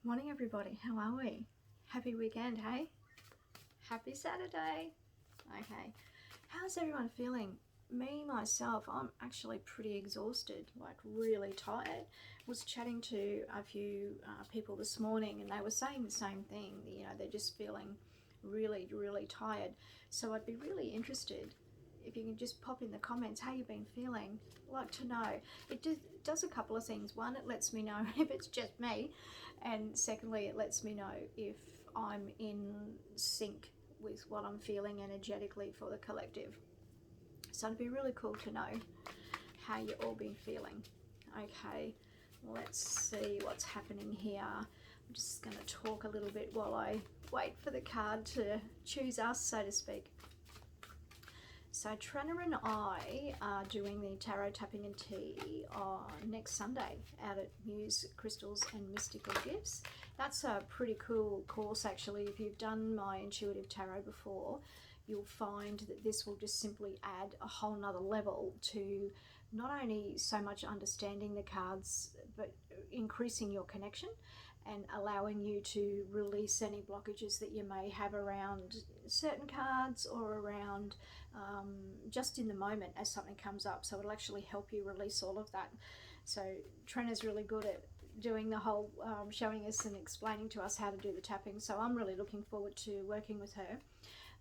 Morning everybody, how are we? Happy weekend, hey? Happy Saturday. Okay, how's everyone feeling? Me, myself, I'm actually pretty exhausted, like really tired. Was chatting to a few people this morning and they were saying the same thing. They're just feeling really, really tired. So I'd be really interested if you can just pop in the comments how you've been feeling. I'd like to know. It does a couple of things. One, it lets me know if it's just me, and secondly, it lets me know if I'm in sync with what I'm feeling energetically for the collective. So it'd be really cool to know how you all been feeling. Okay, let's see what's happening here. I'm just going to talk a little bit while I wait for the card to choose us, so to speak. So Trenna and I are doing the Tarot Tapping and Tea on next Sunday out at Muse Crystals and Mystical Gifts. That's a pretty cool course actually. If you've done my intuitive tarot before, you'll find that this will just simply add a whole nother level to not only so much understanding the cards, but increasing your connection and allowing you to release any blockages that you may have around certain cards or around just in the moment as something comes up. So it'll actually help you release all of that. So Trena's really good at doing the whole showing us and explaining to us how to do the tapping. So I'm really looking forward to working with her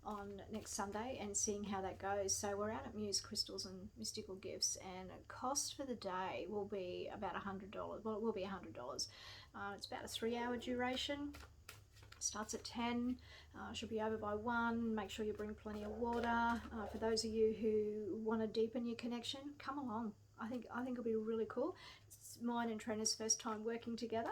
on next Sunday and seeing how that goes. So we're out at Muse Crystals and Mystical Gifts, and cost for the day will be about $100. Well, it will be $100. It's about a 3-hour duration. Starts at 10, should be over by 1. Make sure you bring plenty of water. For those of you who want to deepen your connection, come along. I think it'll be really cool. It's mine and Trena's first time working together,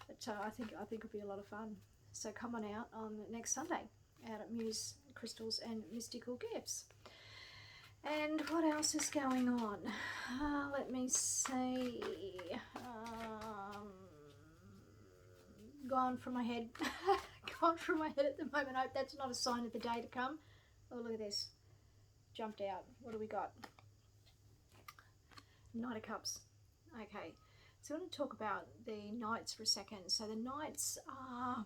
but I think it'll be a lot of fun. So come on out on next Sunday out at Muse Crystals and Mystical Gifts. And what else is going on? Let me see. Gone from my head. Gone from my head at the moment. I hope that's not a sign of the day to come. Oh, look at this. Jumped out. What do we got? Knight of Cups. Okay. So I want to talk about the Knights for a second. So the Knights are...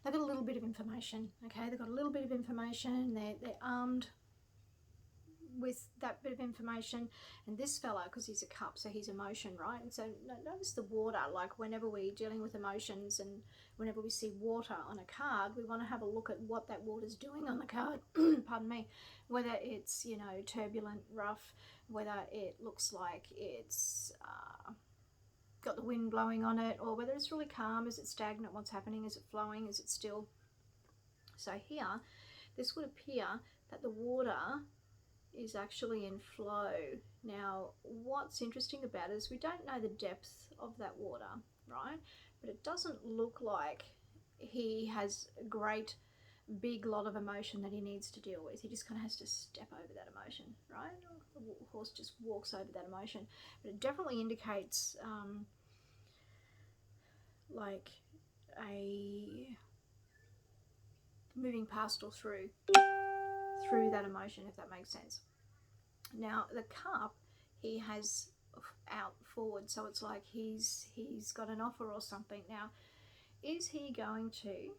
they've got a little bit of information. Okay, they've got a little bit of information. They're armed with that bit of information, and this fella, because he's a cup, so he's emotion, right? And so notice the water, like whenever we're dealing with emotions and whenever we see water on a card, we want to have a look at what that water's doing on the card. Pardon me. Whether it's turbulent, rough, whether it looks like it's got the wind blowing on it, or whether it's really calm. Is it stagnant? What's happening? Is it flowing? Is it still? So here, this would appear that the water is actually in flow. Now, what's interesting about it is we don't know the depth of that water, right? But it doesn't look like he has a great big lot of emotion that he needs to deal with. He just kind of has to step over that emotion, right? The horse just walks over that emotion. But it definitely indicates like a moving past or through that emotion, if that makes sense. Now the cup he has out forward, so it's like he's got an offer or something. Now, is he going to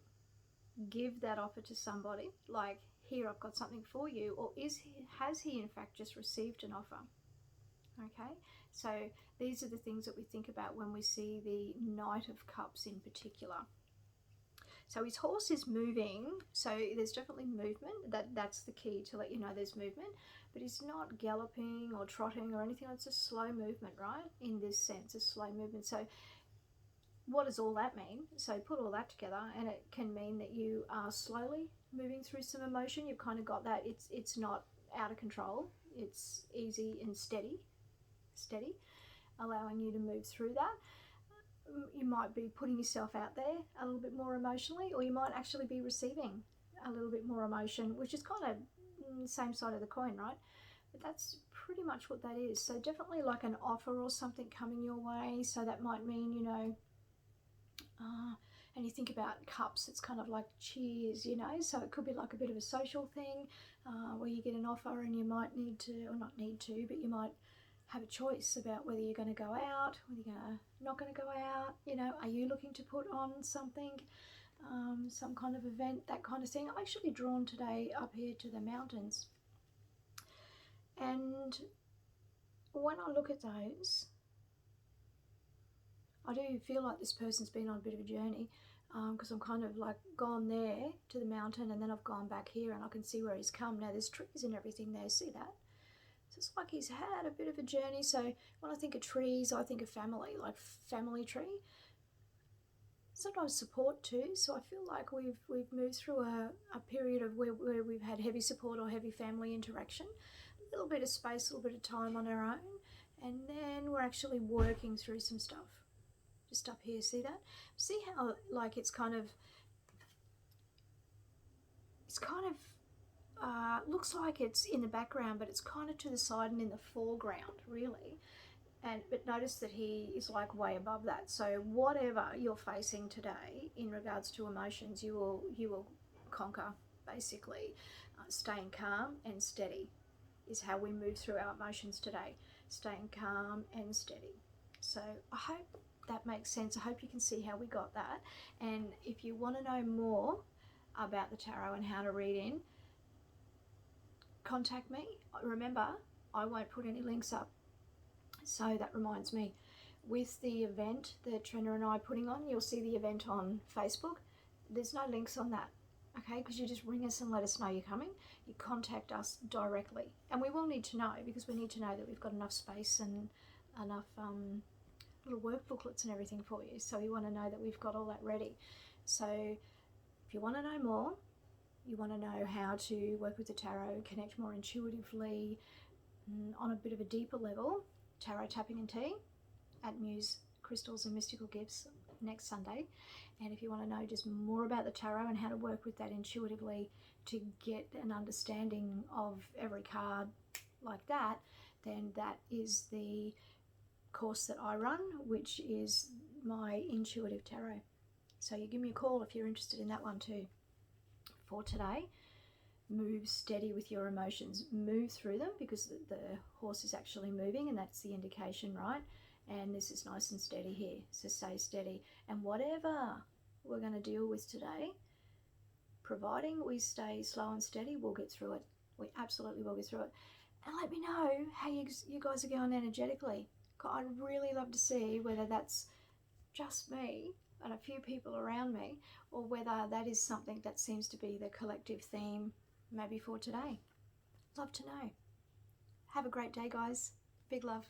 give that offer to somebody, like, here, I've got something for you, or has he in fact just received an offer? Okay, so these are the things that we think about when we see the Knight of Cups in particular. So his horse is moving, so there's definitely movement. That's the key to let you know there's movement. But he's not galloping or trotting or anything. It's a slow movement, right? In this sense, a slow movement. So what does all that mean? So put all that together, and it can mean that you are slowly moving through some emotion. You've kind of got that. It's not out of control. It's easy and steady, allowing you to move through that. You might be putting yourself out there a little bit more emotionally, or you might actually be receiving a little bit more emotion, which is kind of the same side of the coin, right? But that's pretty much what that is. So definitely like an offer or something coming your way. So that might mean, and you think about cups, it's kind of like cheers, so it could be like a bit of a social thing where you get an offer and you might need to, or not need to, but you might have a choice about whether you're going to go out, whether you're not going to go out. You know, are you looking to put on something, some kind of event, that kind of thing. I'm actually drawn today up here to the mountains, and when I look at those, I do feel like this person's been on a bit of a journey, because I'm kind of like gone there to the mountain, and then I've gone back here, and I can see where he's come. Now there's trees and everything there, see that? So it's like he's had a bit of a journey. So when I think of trees, I think of family, like family tree. Sometimes support too. So I feel like we've moved through a period of where we've had heavy support or heavy family interaction, a little bit of space, a little bit of time on our own, and then we're actually working through some stuff. Just up here, see that? See how like it's kind of looks like it's in the background, but it's kind of to the side and in the foreground, really. But notice that he is like way above that. So whatever you're facing today in regards to emotions, you will conquer, basically. Staying calm and steady is how we move through our emotions today. Staying calm and steady. So I hope that makes sense. I hope you can see how we got that. And if you want to know more about the tarot and how to read in, contact me. Remember, I won't put any links up. So that reminds me, with the event that Trina and I are putting on, you'll see the event on Facebook. There's no links on that, okay? Because you just ring us and let us know you're coming. You contact us directly. And we will need to know, because we need to know that we've got enough space and enough little work booklets and everything for you. So we want to know that we've got all that ready. So if you want to know more, you want to know how to work with the tarot, connect more intuitively, on a bit of a deeper level, Tarot Tapping and Tea at Muse Crystals and Mystical Gifts next Sunday. And if you want to know just more about the tarot and how to work with that intuitively to get an understanding of every card like that, then that is the course that I run, which is my Intuitive Tarot. So you give me a call if you're interested in that one too. For today, move steady with your emotions. Move through them, because the horse is actually moving, and that's the indication, right? And this is nice and steady here, so stay steady. And whatever we're going to deal with today, providing we stay slow and steady, we'll get through it. We absolutely will get through it. And let me know how you guys are going energetically. I'd really love to see whether that's just me and a few people around me, or whether that is something that seems to be the collective theme maybe for today. Love to know. Have a great day, guys. Big love.